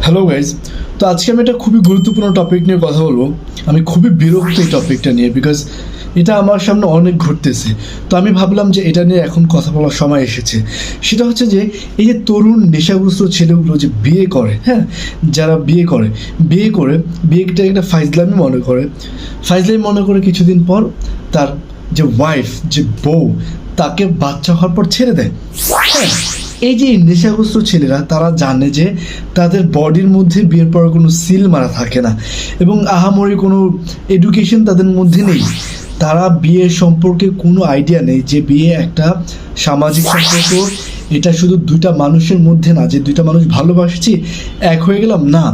Hello guys, তো আজকে আমি একটা খুবই গুরুত্বপূর্ণ টপিক নিয়ে কথা বলবো। আমি খুবই বিরক্ত এই টপিকটা নিয়ে, বিকজ এটা আমার সামনে অনেক ঘটতেছে। তো আমি ভাবলাম যে এটা নিয়ে এখন কথা বলার সময় এসেছে। সেটা হচ্ছে যে এই যে তরুণ নেশাগ্রস্ত ছেলেগুলো যে বিয়ে করে, হ্যাঁ, যারা বিয়েটা একটা ফাইজলামি মনে করে কিছুদিন পর তার যে ওয়াইফ, যে বউ, তাকে বাচ্চা হওয়ার পর ছেড়ে দেয়। হ্যাঁ, এই যে নেশাগ্রস্ত ছেলেরা, তারা জানে যে তাদের বডির মধ্যে বিয়ের পর কোনো সিল মারা থাকে না এবং আহামরি কোনো এডুকেশন তাদের মধ্যে নেই। তারা বিয়ের সম্পর্কে কোনো আইডিয়া নেই যে বিয়ে একটা সামাজিক সম্পর্ক। এটা শুধু দুইটা মানুষের মধ্যে না, যে দুইটা মানুষ ভালোবাসছি এক হয়ে গেলাম, না।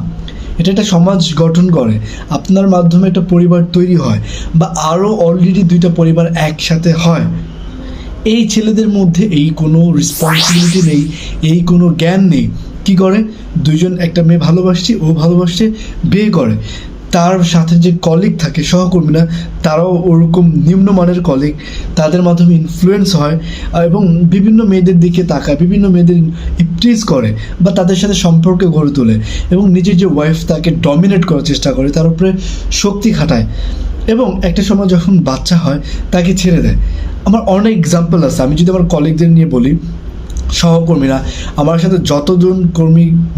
এটা একটা সমাজ গঠন করে, আপনার মাধ্যমে একটা পরিবার তৈরি হয়, বা আরও অলরেডি দুইটা পরিবার একসাথে হয়। এই ছেলেদের মধ্যে এই কোনো রেসপন্সিবিলিটি নেই, এই কোনো জ্ঞান নেই। কি করে, দুজন একটা মেয়ে ভালোবাসছে, বিয়ে করে। তার সাথে যে কলিগ থাকে, সহকর্মীরা, তারাও ওরকম নিম্নমানের কলিগ, তাদের মাধ্যমে ইনফ্লুয়েন্স হয় এবং বিভিন্ন মেয়েদের দিকে তাকায়, বিভিন্ন মেয়েদের ইমপ্রেস করে বা তাদের সাথে সম্পর্ক গড়ে তোলে এবং নিজের যে ওয়াইফ, তাকে ডমিনেট করার চেষ্টা করে, তার উপরে শক্তি খাটায় এবং একটা সময় যখন বাচ্চা হয় তাকে ছেড়ে দেয়। আমার অনেক এক্সাম্পল আছে। আমি যদি আমার কলিগদের নিয়ে বলি, সহকর্মীরা, আমার সাথে যতজন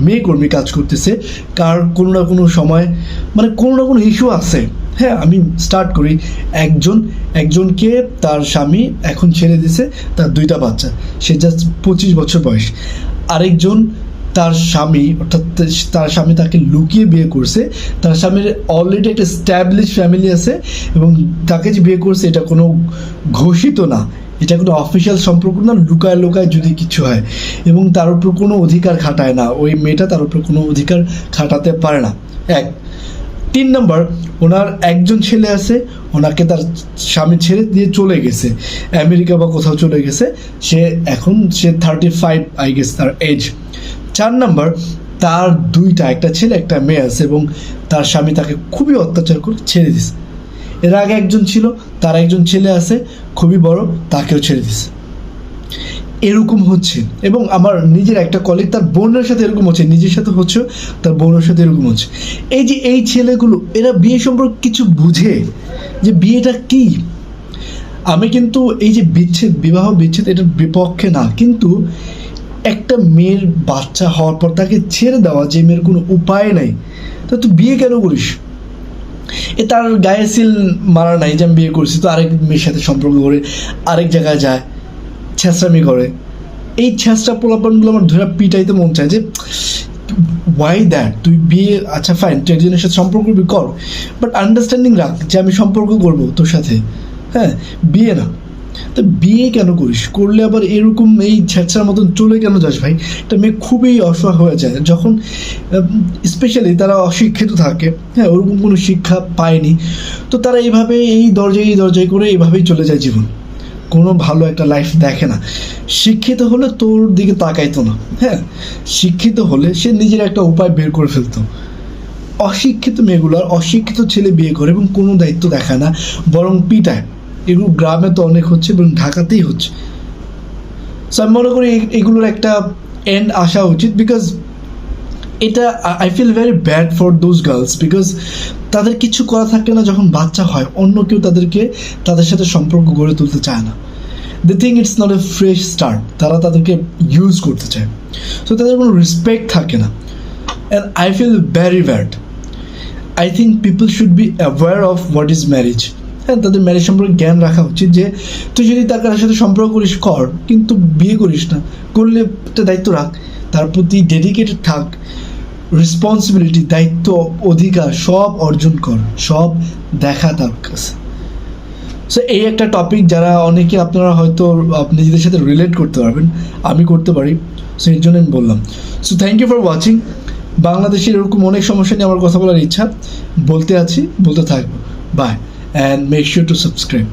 মেয়ে কর্মী কাজ করতেছে, কার কোনো না কোনো সময় কোনো না কোনো ইস্যু আছে। হ্যাঁ, আমি স্টার্ট করি, একজনকে তার স্বামী এখন ছেড়ে দিছে, তার 2টা বাচ্চা, সে জাস্ট 25 বছর বয়স। আরেকজন, তার স্বামী তাকে লুকিয়ে বিয়ে করছে, তার স্বামীর অলরেডি একটা স্ট্যাবলিশ ফ্যামিলি আছে এবং তাকে যে বিয়ে করছে এটা কোনো ঘোষিত না, এটা কোনো অফিসিয়াল সম্পর্ক না, লুকায় যদি কিছু হয়, এবং তার উপর কোনো অধিকার খাটায় না, ওই মেয়েটা তার উপর কোনো অধিকার খাটাতে পারে না। 3 নম্বর, ওনার একজন ছেলে আছে, ওনাকে তার স্বামী ছেড়ে দিয়ে চলে গেছে, আমেরিকা বা কোথাও চলে গেছে। সে 35 আই গেস তার এজ। 4 নম্বর, তার একটা ছেলে একটা মেয়ে আছে এবং তার স্বামী তাকে খুবই অত্যাচার করে ছেড়ে দিছে। এর আগে একজন ছিল, তার একজন ছেলে আছে খুবই বড়, তাকেও ছেড়ে দিছে। এরকম হচ্ছে। এবং আমার নিজের একটা কলিগ, তার বোনের সাথে এরকম হচ্ছে, নিজের সাথে হচ্ছে, তার বোনের সাথে এরকম হচ্ছে। এই ছেলেগুলো, এরা বিয়ে সম্পর্কে কিছু বুঝে যে বিয়েটা কি। আমি কিন্তু এই যে বিবাহ বিচ্ছেদ এটার বিপক্ষে না, কিন্তু একটা মেয়ের বাচ্চা হওয়ার পর তাকে ছেড়ে দেওয়া, যে মেয়ের কোনো উপায় নাই, তা তুই বিয়ে কেন করিস? তার গায়ে সিল মারা নাই যে আমি বিয়ে করছি, তো আরেক মেয়ের সাথে সম্পর্ক করে আরেক জায়গায় যায়, ছ্যাঁচড়ামি করে। এই ছ্যাঁচড়া পোলাপানগুলো আমার ধরে পিটাইতে মন চায় যে ওয়াই দ্যাট, তুই বিয়ে, আচ্ছা ফাইন, তুই একজনের সাথে সম্পর্ক কর, বাট আন্ডারস্ট্যান্ডিং রাখ যে আমি সম্পর্ক করবো তোর সাথে, হ্যাঁ, বিয়ে না। তো বিয়ে কেন করিস? করলে আবার এরকম এই ছ্যাঁচড়ার মতন চলে কেন যাস ভাই? একটা মেয়ে খুবই অসহায় হয়ে যায় যখন, স্পেশালি তারা অশিক্ষিত থাকে, হ্যাঁ, ওরকম কোনো শিক্ষা পায়নি, তো তারা এইভাবে এই দরজায় করে এইভাবেই চলে যায় জীবন, কোনো ভালো একটা লাইফ দেখে না। শিক্ষিত হলে তোর দিকে তাকাইতো না, হ্যাঁ, শিক্ষিত হলে সে নিজের একটা উপায় বের করে ফেলতো। অশিক্ষিত মেয়েগুলো, অশিক্ষিত ছেলে বিয়ে করে এবং কোনো দায়িত্ব দেখায় না, বরং পিটায়। এগুলো গ্রামে তো অনেক হচ্ছে এবং ঢাকাতেই হচ্ছে। সো আমি মনে করি এগুলোর একটা এন্ড আসা উচিত, বিকজ এটা I feel very bad for those girls, because তাদের কিছু করা থাকে না, যখন বাচ্চা হয় অন্য কেউ তাদের সাথে সম্পর্ক গড়ে তুলতে চায় না। They think it's not a fresh start, তারা তাদেরকে ইউজ করতে চায়, সো তাদের কোনো রেসপেক্ট থাকে না। And I feel very bad. I think people should be aware of what is marriage. হ্যাঁ, তাদের ম্যারেজ সম্পর্কে জ্ঞান রাখা উচিত, যে তুই যদি তার সাথে সম্পর্ক করিস কর, কিন্তু বিয়ে করিস না, করলে একটা দায়িত্ব রাখ, তার প্রতি ডেডিকেটেড থাক, রেসপন্সিবিলিটি, দায়িত্ব, অধিকার সব অর্জন কর, সব দেখা তার কাছে। সো এই একটা টপিক যারা অনেকে আপনারা হয়তো নিজেদের সাথে রিলেট করতে পারবেন, আমি করতে পারি, সো এর জন্য আমি বললাম। So thank you for watching. বাংলাদেশের এরকম অনেক সমস্যা নিয়ে আমার কথা বলার ইচ্ছা, বলতে থাকবো। Bye, and make sure to subscribe.